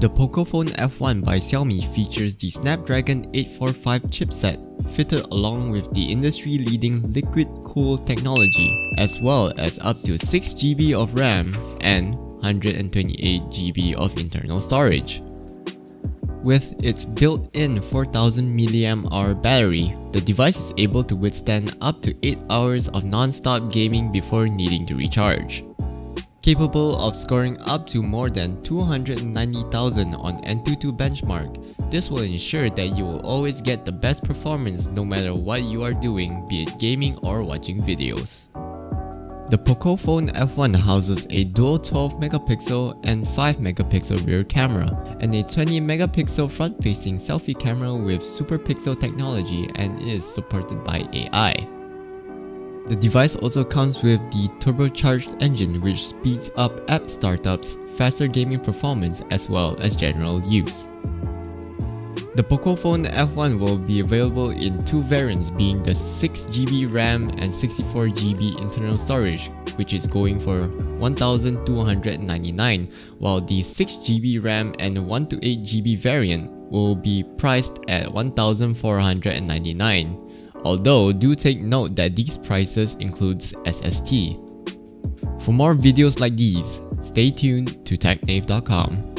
The Pocophone F1 by Xiaomi features the Snapdragon 845 chipset, fitted along with the industry-leading liquid-cooled technology, as well as up to 6GB of RAM and 128GB of internal storage. With its built-in 4000 mAh battery, the device is able to withstand up to 8 hours of non-stop gaming before needing to recharge. Capable of scoring up to more than 290,000 on Antutu benchmark, this will ensure that you will always get the best performance no matter what you are doing, be it gaming or watching videos. The Pocophone F1 houses a dual 12MP and 5MP rear camera, and a 20MP front-facing selfie camera with super pixel technology and is supported by AI. The device also comes with the turbocharged engine which speeds up app startups, faster gaming performance as well as general use. The Pocophone F1 will be available in two variants, being the 6GB RAM and 64GB internal storage, which is going for $1,299, while the 6GB RAM and 128GB variant will be priced at $1,499. Although, do take note that these prices includes SST. For more videos like these, stay tuned to TechNave.com.